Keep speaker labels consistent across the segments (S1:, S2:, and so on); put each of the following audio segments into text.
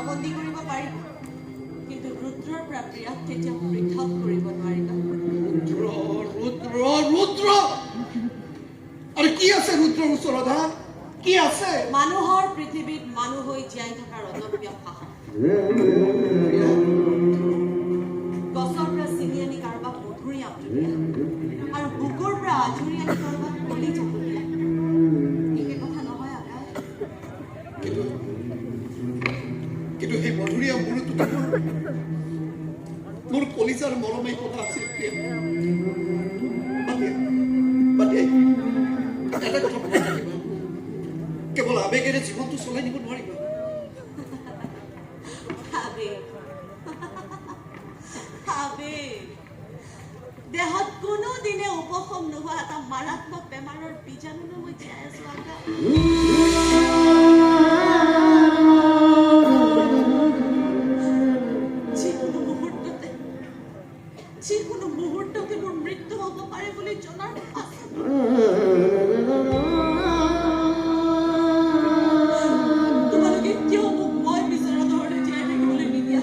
S1: বন্দী কৰিব পাৰিব, কিন্তু ৰুদ্ৰৰ পৰা প্ৰিয়াক কেতিয়াও পৃথক কৰিব নোৱাৰিবা।
S2: ৰুদ্ৰ আৰু কি আছে ৰুদ্ৰৰ ওচৰত? কি আছে?
S1: মানুহৰ পৃথিৱীত মানুহ হৈ জীয়াই থকাৰ অদম্য সাহস। গছৰ পৰা ছিঙি আনি কাৰোবাক মধুৰিআম দিয়া আৰু বুকুৰ পৰা আজুৰি আনি কাৰোবাক কলিজা দিয়া, একে কথা নহয় আকাশ।
S2: কিন্তু সেই মধুৰিআম মোৰ কলিজাৰ মৰমে কথা আছিল। এটা কথা মনত ৰাখিবা, কেৱল আবেগেৰে জীৱনটো চলাই নিব নোৱাৰিবা।
S1: দেহত কোনো দিনে উপশম নোহোৱা এটা মাৰাত্মক বেমাৰৰ বীজাণু মই জীয়াই আছো আকাশ। যিকোনো মুহূৰ্ততে মোৰ মৃত্যু হ'ব পাৰে বুলি জনাৰ পাছত তোমালোকে কিয় মোক মই বিচৰা ধৰণে জীয়াই থাকিবলৈ নিদিয়া?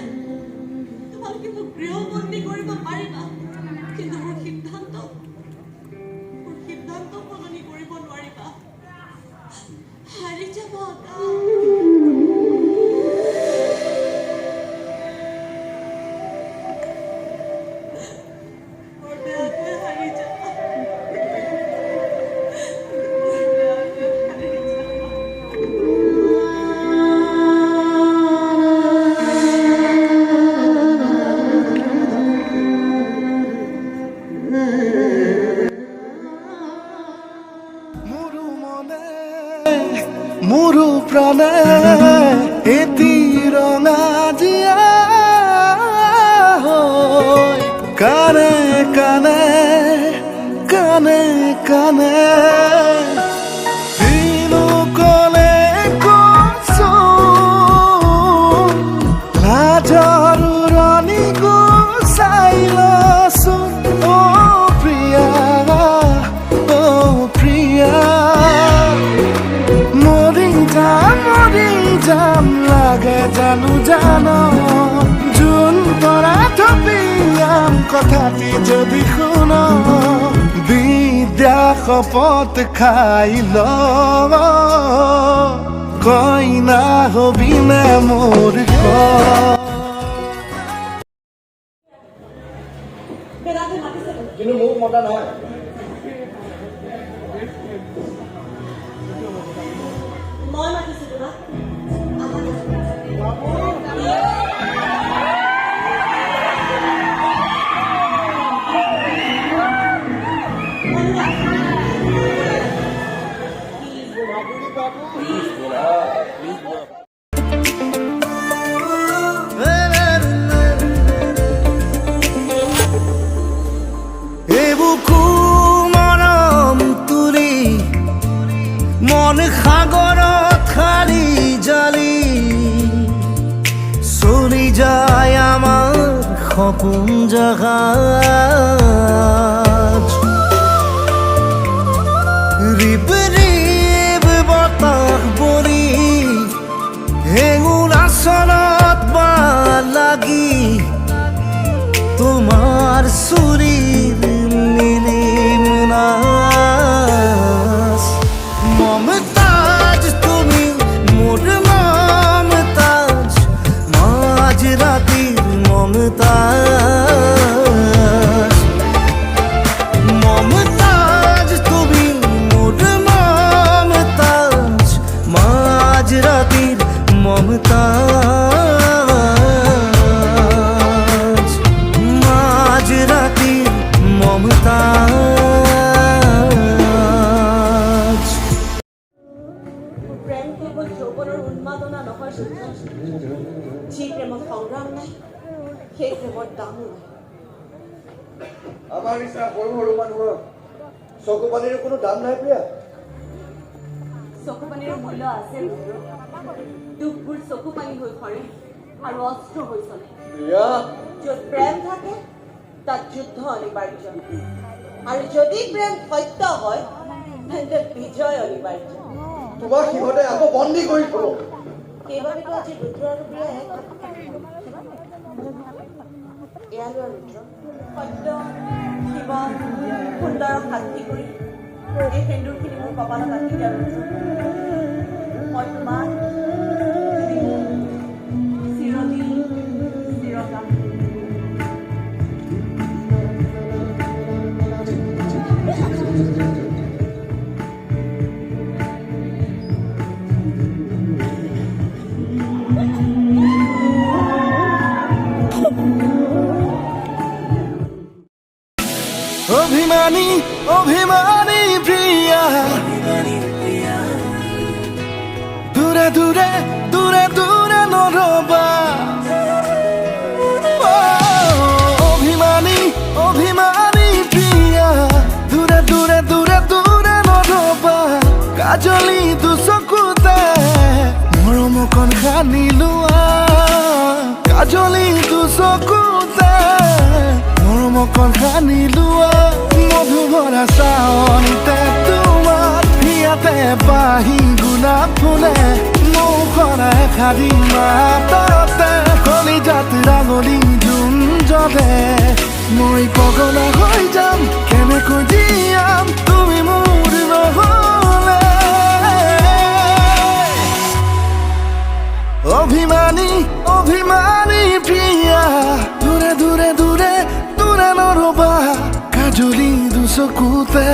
S1: তোমালোকে মোক গৃহবন্দী কৰিব পাৰিবা, কিন্তু মোৰ সিদ্ধান্ত সলনি কৰিব নোৱাৰিবা। হাৰি যাব আকাশ।
S3: মোৰো প্ৰাণে এটি ৰঙা জিয়া হৈ কানে কানে কানে কানে দিনো কলে কচোন লাজৰ উৰণি গুচাইলচোন। অ' প্ৰিয়া যাম লাগে জানো জানো জোন তৰা থপিয়াম কথাটি যদি শুন বিদ্যা শপত খাই ল কইনা হবিনে মোৰ
S2: কিন্তু মোক মতা নহয়।
S1: মই মাতিছো তোমাক।
S3: মন সাগৰত খালি জালি চলি যায় আমাৰ সপোন জাহাজ। ৰিব ৰিব বতাহ বলি হেঙুল আচলত বা লাগি তোমাৰ চুৰিৰ নীলিমনা মমতাজ তুমি মোর মমতাজ মাঝ রাতির মমতাজ মমতাজ তুমি মোর মমতাজ মাঝ রাতির মমতাজ মাঝ রাতির মমতাজ।
S1: প্ৰেম কেৱল যৌৱনৰ উন্মাদনা নহয় সুধাংশ। যি প্ৰেমত সংগ্ৰাম নাই সেই প্ৰেমৰ দামো নাই।
S2: আমাৰ নিচিনা সৰু সৰু মানুহৰ চকু পানীৰ কোনো দাম নাই প্ৰিয়া।
S1: চকু পানীৰ মূল্য আছে। দুখবোৰ চকু পানী হৈ সৰে আৰু অস্ত্ৰ হৈ চলে। য'ত প্ৰেম থাকে তাত যুদ্ধ অনিবাৰ্য, আৰু যদি প্ৰেম সত্য হয় তেন্তে বিজয় অনিবাৰ্য।
S2: তোমাক সিহঁতে আকৌ বন্দী কৰি থব।
S1: সেইবাবেতো আজি ৰুদ্ৰ আৰু প্ৰিয়া এয়া লোৱা ৰুদ্ৰ সত্য শিৱ সুন্দৰক সাক্ষী কৰি এই সেন্দুৰখিনি মোৰ কপালত ৰাখি দিয়া ৰুদ্ৰ মই তোমাক চিৰদিন চিৰকাল
S3: অভিমানী অভিমানী প্রিয়া দূরে দূরে দূরে দূরে নরবা অভিমানী অভিমানী প্রিয়া দূরে দূরে দূরে দূরে নরবা কাজলি দুচকুতে মৰমকণ সানি লোৱা কাজলি দুচকুতে মৰমকণ সানি লোৱা মধুভৰা চাৱনিতে তোমাৰ হিয়াতে পাহি গোলাপ ফুলে মুখৰা এষাৰি মাততে কলিজাত ৰাঙলী জোন জ্বলে মই পগলা হৈ যাম কেনেকৈ জীয়াম তুমি মোৰ নহ'লে অভিমানী অভিমানী প্ৰিয়া দূৰে দূৰে দূৰে দূৰে নৰবা কাজলি দুচকুতে